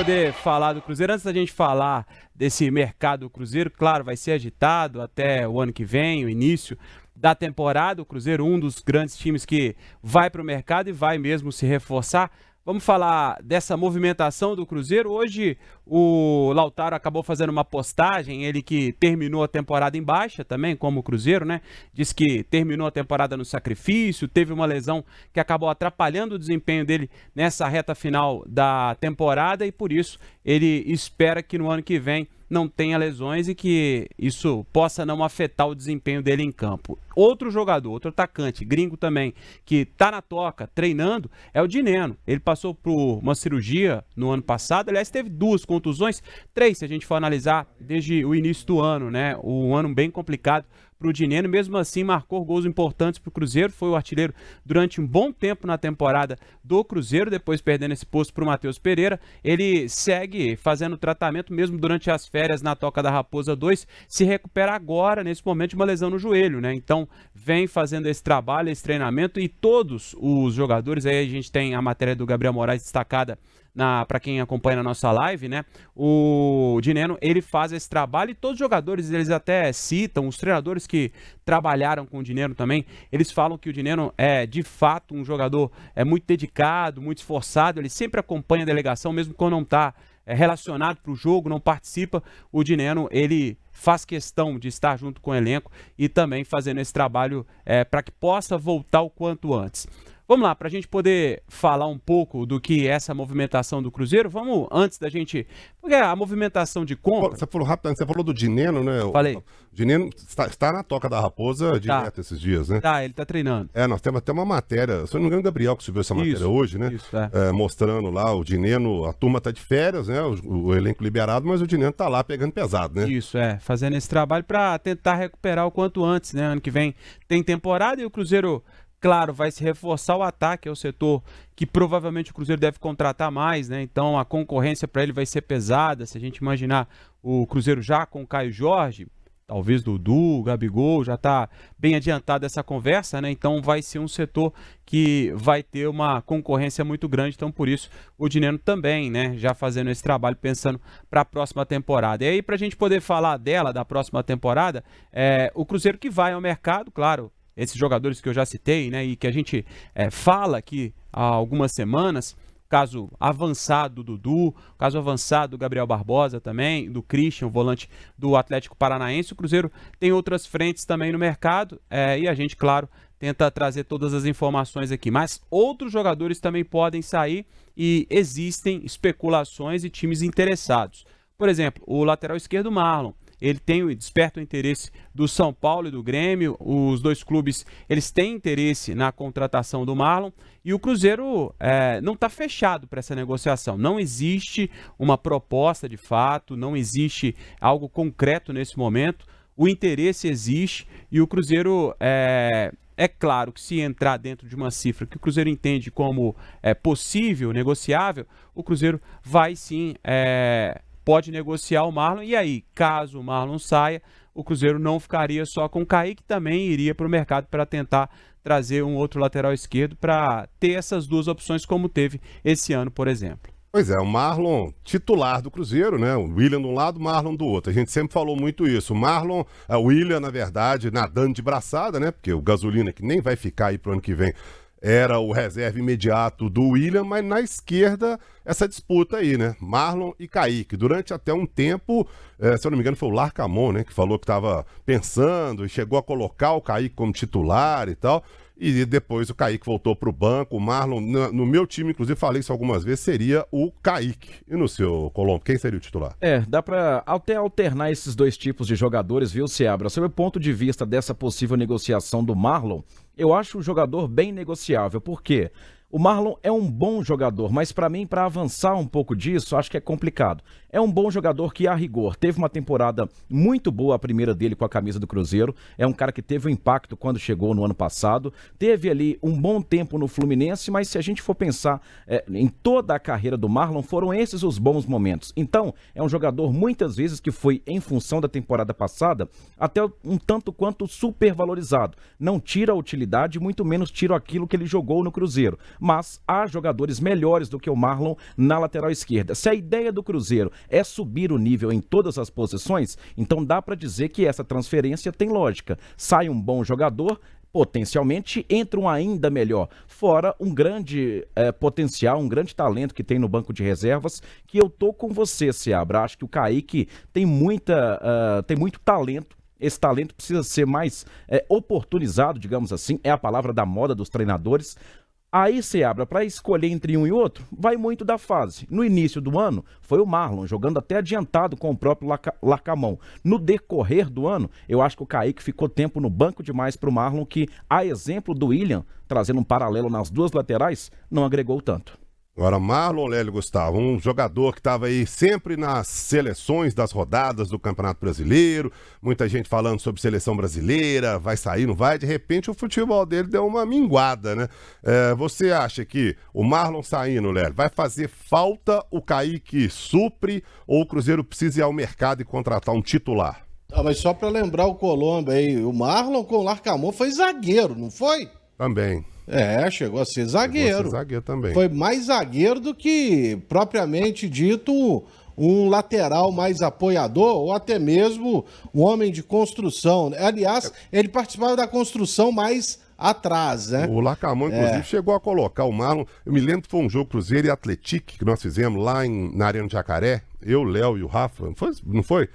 poder falar do Cruzeiro, antes da gente falar desse mercado do Cruzeiro, claro, vai ser agitado até o ano que vem, o início da temporada. O Cruzeiro, um dos grandes times que vai para o mercado e vai mesmo se reforçar. Vamos falar dessa movimentação do Cruzeiro. Hoje o Lautaro acabou fazendo uma postagem, ele que terminou a temporada em baixa também, como o Cruzeiro, né? Diz que terminou a temporada no sacrifício, teve uma lesão que acabou atrapalhando o desempenho dele nessa reta final da temporada e por isso ele espera que no ano que vem não tenha lesões e que isso possa não afetar o desempenho dele em campo. Outro jogador, outro atacante, gringo também, que tá na toca, treinando, é o Dineno. Ele passou por uma cirurgia no ano passado, aliás, teve 2 contusões, 3 se a gente for analisar desde o início do ano, né? Um ano bem complicado para o Dineno, mesmo assim marcou gols importantes para o Cruzeiro, foi o artilheiro durante um bom tempo na temporada do Cruzeiro, depois perdendo esse posto para o Matheus Pereira. Ele segue fazendo tratamento mesmo durante as férias na Toca da Raposa 2, se recupera agora, nesse momento, de uma lesão no joelho, né? Então vem fazendo esse trabalho, esse treinamento, e todos os jogadores, aí a gente tem a matéria do Gabriel Moraes destacada para quem acompanha na nossa live, né? O Dineno, ele faz esse trabalho e todos os jogadores, eles até citam, os treinadores que trabalharam com o Dineno também, eles falam que o Dineno é, de fato, um jogador muito dedicado, muito esforçado, ele sempre acompanha a delegação, mesmo quando não está relacionado para o jogo, não participa. O Dineno, ele faz questão de estar junto com o elenco e também fazendo esse trabalho para que possa voltar o quanto antes. Vamos lá, para a gente poder falar um pouco do que é essa movimentação do Cruzeiro, vamos, antes da gente... Porque a movimentação de compra... Você falou rapidamente, você falou do Dineno, né? Falei. O Dineno está na Toca da Raposa direto esses dias, né? Tá, ele está treinando. Nós temos até uma matéria, se eu não me engano, o Gabriel que subiu essa matéria hoje, né? Isso, mostrando lá o Dineno, a turma está de férias, né? O elenco liberado, mas o Dineno está lá pegando pesado, né? Isso, fazendo esse trabalho para tentar recuperar o quanto antes, né? Ano que vem tem temporada e o Cruzeiro... Claro, vai se reforçar o ataque, é o setor que provavelmente o Cruzeiro deve contratar mais, né? Então a concorrência para ele vai ser pesada. Se a gente imaginar o Cruzeiro já com o Caio Jorge, talvez Dudu, Gabigol, já está bem adiantado essa conversa, né? Então vai ser um setor que vai ter uma concorrência muito grande. Então por isso o Dineno também, né? Já fazendo esse trabalho, pensando para a próxima temporada. E aí, para a gente poder falar dela, da próxima temporada, o Cruzeiro que vai ao mercado, claro, esses jogadores que eu já citei, né, e que a gente fala aqui há algumas semanas, caso avançado do Dudu, caso avançado do Gabriel Barbosa também, do Christian, o volante do Atlético Paranaense. O Cruzeiro tem outras frentes também no mercado, e a gente, claro, tenta trazer todas as informações aqui. Mas outros jogadores também podem sair e existem especulações e times interessados. Por exemplo, o lateral esquerdo Marlon. Ele desperta o interesse do São Paulo e do Grêmio. Os dois clubes, eles têm interesse na contratação do Marlon e o Cruzeiro não está fechado para essa negociação. Não existe uma proposta de fato, não existe algo concreto nesse momento. O interesse existe e o Cruzeiro é claro que se entrar dentro de uma cifra que o Cruzeiro entende como possível, negociável, o Cruzeiro vai sim... pode negociar o Marlon, e aí, caso o Marlon saia, o Cruzeiro não ficaria só com o Kaique, também iria para o mercado para tentar trazer um outro lateral esquerdo para ter essas duas opções como teve esse ano, por exemplo. Pois é, o Marlon titular do Cruzeiro, né? O William de um lado, o Marlon do outro. A gente sempre falou muito isso. O Marlon, o William, na verdade, nadando de braçada, né? Porque o Gasolina, que nem vai ficar aí pro ano que vem, era o reserva imediato do William, mas na esquerda essa disputa aí, né? Marlon e Kaique. Durante até um tempo, se eu não me engano, foi o Larcamon, né? Que falou que estava pensando e chegou a colocar o Kaique como titular e tal. E depois o Kaique voltou para o banco. O Marlon, no meu time, inclusive falei isso algumas vezes, seria o Kaique. E no seu, Colombo, quem seria o titular? Dá para até alternar esses dois tipos de jogadores, viu, Seabra? Sob o ponto de vista dessa possível negociação do Marlon, eu acho o jogador bem negociável. Por quê? O Marlon é um bom jogador, mas para mim, para avançar um pouco disso, acho que é complicado. É um bom jogador que, a rigor, teve uma temporada muito boa, a primeira dele com a camisa do Cruzeiro. É um cara que teve um impacto quando chegou no ano passado. Teve ali um bom tempo no Fluminense, mas se a gente for pensar em toda a carreira do Marlon, foram esses os bons momentos. Então, é um jogador, muitas vezes, que foi, em função da temporada passada, até um tanto quanto supervalorizado. Não tira a utilidade, muito menos tira aquilo que ele jogou no Cruzeiro. mas há jogadores melhores do que o Marlon na lateral esquerda. Se a ideia do Cruzeiro é subir o nível em todas as posições, então dá para dizer que essa transferência tem lógica. Sai um bom jogador, potencialmente entra um ainda melhor, fora um grande potencial, um grande talento que tem no banco de reservas, que eu tô com você, Seabra. Acho que o Kaique tem muito talento. Esse talento precisa ser mais oportunizado, digamos assim, é a palavra da moda dos treinadores. Aí, Seabra, para escolher entre um e outro, vai muito da fase. No início do ano, foi o Marlon, jogando até adiantado com o próprio Larcamão. No decorrer do ano, eu acho que o Kaique ficou tempo no banco demais para o Marlon, que, a exemplo do William, trazendo um paralelo nas duas laterais, não agregou tanto. Agora, Marlon Lélio Gustavo, um jogador que estava aí sempre nas seleções das rodadas do Campeonato Brasileiro, muita gente falando sobre seleção brasileira, vai sair, não vai, de repente o futebol dele deu uma minguada, né? Você acha que o Marlon saindo, Lélio, vai fazer falta, o Kaique supre, ou o Cruzeiro precisa ir ao mercado e contratar um titular? Mas só para lembrar o Colombo aí, o Marlon com o Larcamão foi zagueiro, não foi? Também. Chegou a ser zagueiro. Chegou a ser zagueiro também. Foi mais zagueiro do que, propriamente dito, um lateral mais apoiador ou até mesmo um homem de construção. Aliás, ele participava da construção mais atrás, né? O Larcamão, inclusive, chegou a colocar o Marlon. Eu me lembro que foi um jogo Cruzeiro e Atlético que nós fizemos lá na Arena de Jacaré. Eu, Léo e o Rafa. Não foi?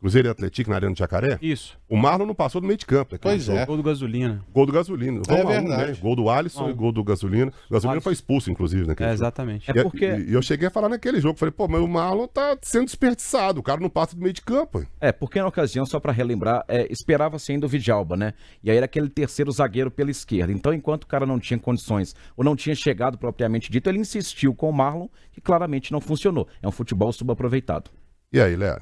Cruzeiro e Atlético na Arena de Jacaré? Isso. O Marlon não passou do meio de campo. Pois é. Gol do Gasolina. Gol do Gasolina. É verdade. Né? Gol do Alisson e gol do Gasolina. O Gasolina foi expulso, inclusive, naquele jogo. Exatamente. E eu cheguei a falar naquele jogo. Falei, mas o Marlon tá sendo desperdiçado. O cara não passa do meio de campo. Porque na ocasião, só para relembrar, esperava-se ainda o Vidalba, né? E aí era aquele terceiro zagueiro pela esquerda. Então, enquanto o cara não tinha condições ou não tinha chegado propriamente dito, ele insistiu com o Marlon, que claramente não funcionou. É um futebol subaproveitado. E aí, Léo?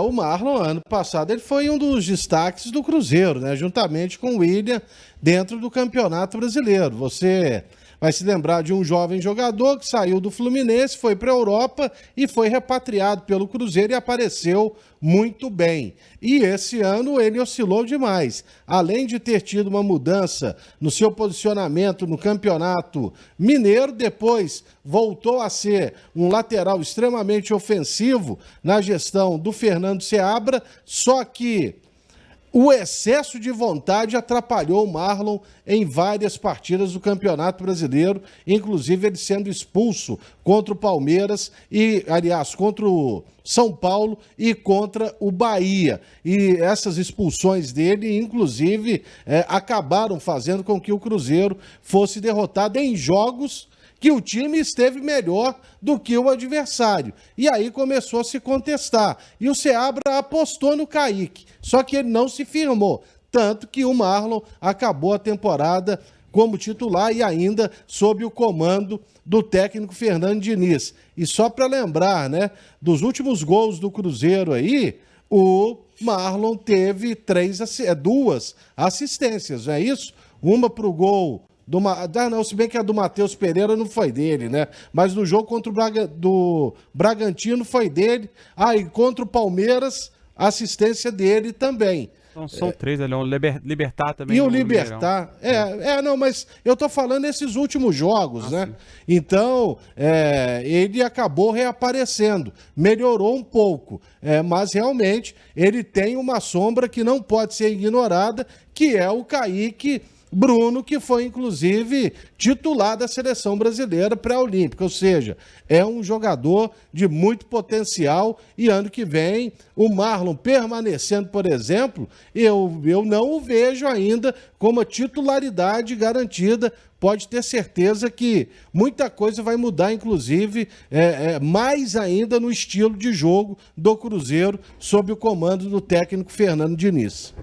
O Marlon, ano passado, ele foi um dos destaques do Cruzeiro, né? Juntamente com o William, dentro do Campeonato Brasileiro. Você vai se lembrar de um jovem jogador que saiu do Fluminense, foi para a Europa e foi repatriado pelo Cruzeiro e apareceu muito bem. E esse ano ele oscilou demais. Além de ter tido uma mudança no seu posicionamento no Campeonato Mineiro, depois voltou a ser um lateral extremamente ofensivo na gestão do Fernando Seabra, só que o excesso de vontade atrapalhou o Marlon em várias partidas do Campeonato Brasileiro, inclusive ele sendo expulso contra o Palmeiras contra o São Paulo e contra o Bahia. E essas expulsões dele, inclusive, acabaram fazendo com que o Cruzeiro fosse derrotado em jogos que o time esteve melhor do que o adversário. E aí começou a se contestar. E o Seabra apostou no Kaique, só que ele não se firmou. Tanto que o Marlon acabou a temporada como titular e ainda sob o comando do técnico Fernando Diniz. E só para lembrar, né, dos últimos gols do Cruzeiro aí, o Marlon teve duas assistências, não é isso? Uma para o gol se bem que a do Matheus Pereira não foi dele, né? Mas no jogo contra do Bragantino foi dele. E contra o Palmeiras, a assistência dele também. Então são três ali, o Libertar também. E o Libertar, mas eu tô falando nesses últimos jogos, né? Sim. Então, ele acabou reaparecendo, melhorou um pouco, mas realmente ele tem uma sombra que não pode ser ignorada, que é o Kaique Bruno, que foi inclusive titular da seleção brasileira pré-olímpica, ou seja, é um jogador de muito potencial e ano que vem o Marlon permanecendo, por exemplo, eu não o vejo ainda como a titularidade garantida. Pode ter certeza que muita coisa vai mudar, inclusive, mais ainda no estilo de jogo do Cruzeiro sob o comando do técnico Fernando Diniz.